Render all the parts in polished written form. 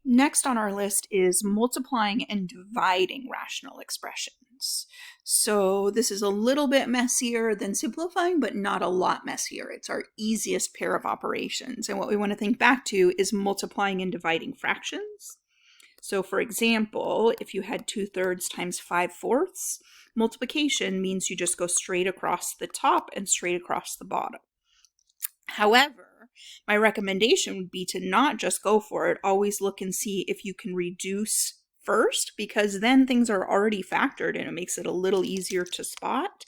Next on our list is multiplying and dividing rational expressions. So this is a little bit messier than simplifying, but not a lot messier. It's our easiest pair of operations. And what we want to think back to is multiplying and dividing fractions. So for example, if you had 2/3 times 5/4, multiplication means you just go straight across the top and straight across the bottom. However, my recommendation would be to not just go for it. Always look and see if you can reduce first, because then things are already factored and it makes it a little easier to spot.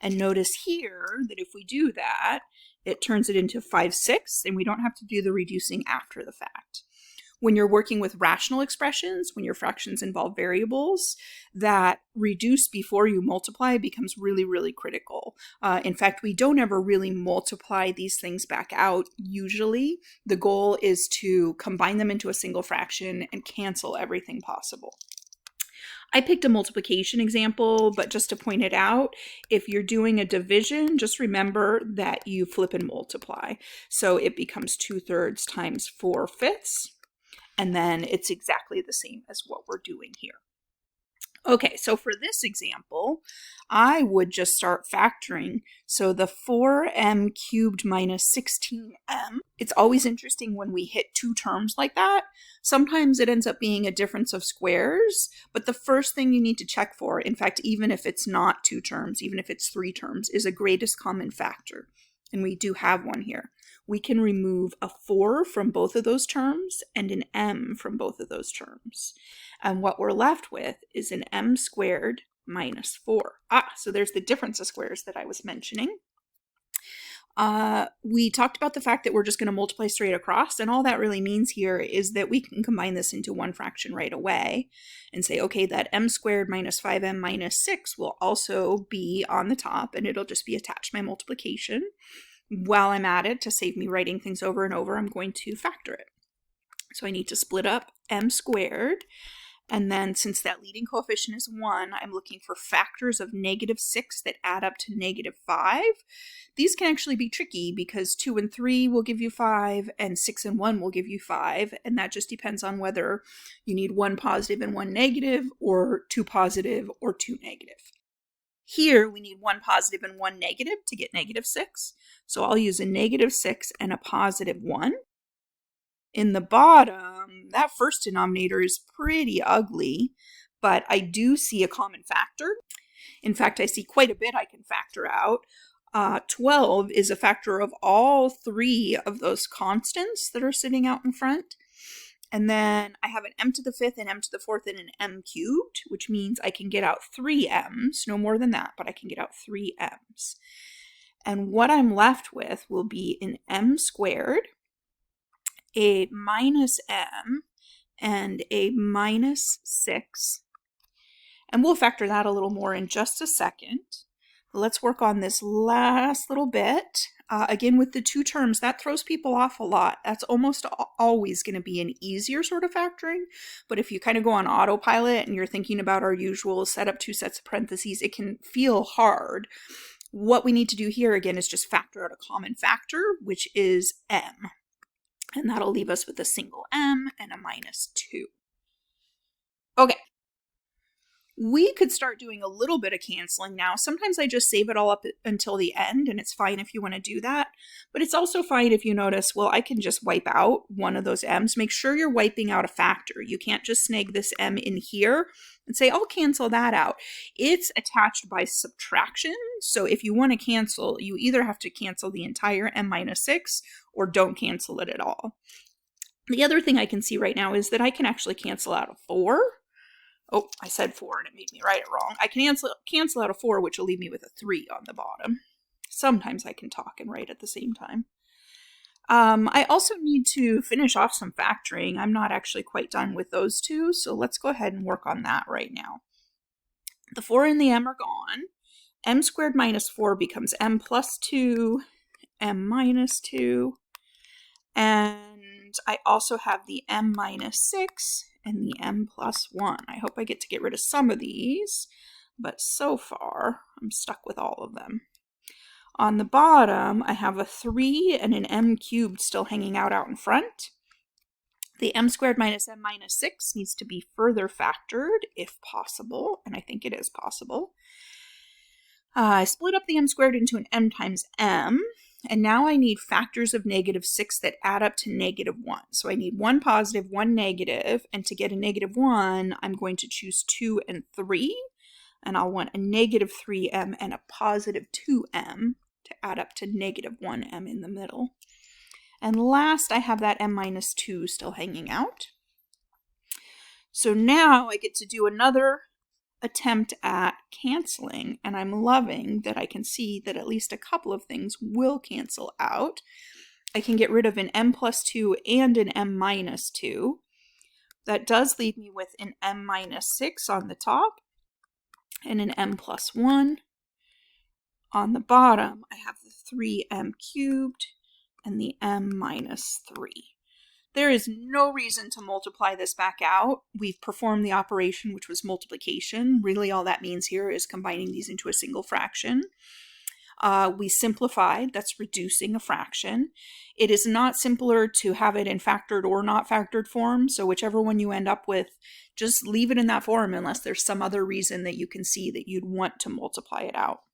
And notice here that if we do that, it turns it into 5/6, and we don't have to do the reducing after the fact. When you're working with rational expressions, when your fractions involve variables, that reduce before you multiply becomes really, really critical. In fact, we don't ever really multiply these things back out. Usually, the goal is to combine them into a single fraction and cancel everything possible. I picked a multiplication example, but just to point it out, if you're doing a division, just remember that you flip and multiply. So it becomes 2/3 times 4/5. And then it's exactly the same as what we're doing here. Okay, so for this example, I would just start factoring. So the 4m cubed minus 16m, it's always interesting when we hit two terms like that. Sometimes it ends up being a difference of squares, but the first thing you need to check for, in fact, even if it's not two terms, even if it's three terms, is a greatest common factor. And we do have one here. We can remove a 4 from both of those terms and an m from both of those terms. And what we're left with is an m squared minus 4. So there's the difference of squares that I was mentioning. We talked about the fact that we're just going to multiply straight across, and all that really means here is that we can combine this into one fraction right away and say, okay, that m squared minus 5m minus 6 will also be on the top, and it'll just be attached to my multiplication. While I'm at it, to save me writing things over and over, I'm going to factor it. So I need to split up m squared, and then since that leading coefficient is 1, I'm looking for factors of -6 that add up to -5. These can actually be tricky because 2 and 3 will give you 5, and 6 and 1 will give you 5, and that just depends on whether you need one positive and one negative, or two positive or two negative. Here, we need one positive and one negative to get -6. So I'll use a -6 and a positive 1. In the bottom, that first denominator is pretty ugly, but I do see a common factor. In fact, I see quite a bit I can factor out. 12 is a factor of all three of those constants that are sitting out in front. And then I have an m to the 5th, an m to the 4th, and an m cubed, which means I can get out 3 m's, no more than that, but I can get out 3 m's. And what I'm left with will be an m squared, a minus m, and a minus 6. And we'll factor that a little more in just a second. Let's work on this last little bit. Again, with the two terms, that throws people off a lot. That's almost always going to be an easier sort of factoring. But if you kind of go on autopilot and you're thinking about our usual set up two sets of parentheses, it can feel hard. What we need to do here, again, is just factor out a common factor, which is m. And that'll leave us with a single m and a minus 2. Okay. We could start doing a little bit of canceling now. Sometimes I just save it all up until the end, and it's fine if you want to do that. But it's also fine if you notice, well, I can just wipe out one of those m's. Make sure you're wiping out a factor. You can't just snag this m in here and say, I'll cancel that out. It's attached by subtraction. So if you want to cancel, you either have to cancel the entire m minus 6 or don't cancel it at all. The other thing I can see right now is that I can actually cancel out a 4. Oh, I said 4 and it made me write it wrong. I can cancel out a 4, which will leave me with a 3 on the bottom. Sometimes I can talk and write at the same time. I also need to finish off some factoring. I'm not actually quite done with those two, so let's go ahead and work on that right now. The 4 and the m are gone. M squared minus 4 becomes m plus 2, m minus 2, and I also have the m minus 6 and the m plus 1. I hope I get to get rid of some of these, but so far I'm stuck with all of them. On the bottom, I have a 3 and an m cubed still hanging out in front. The m squared minus m minus 6 needs to be further factored if possible, and I think it is possible. I split up the m squared into an m times m, and now I need factors of -6 that add up to -1. So I need one positive, one negative, and to get a -1, I'm going to choose 2 and 3, and I'll want a -3m and a positive 2m to add up to -1m in the middle. And last, I have that m minus 2 still hanging out. So now I get to do another attempt at canceling, and I'm loving that I can see that at least a couple of things will cancel out. I can get rid of an m plus 2 and an m minus 2. That does leave me with an m minus 6 on the top and an m plus 1. On the bottom, I have the 3m cubed and the m minus 3. There is no reason to multiply this back out. We've performed the operation, which was multiplication. Really, all that means here is combining these into a single fraction. We simplified, that's reducing a fraction. It is not simpler to have it in factored or not factored form, so whichever one you end up with, just leave it in that form unless there's some other reason that you can see that you'd want to multiply it out.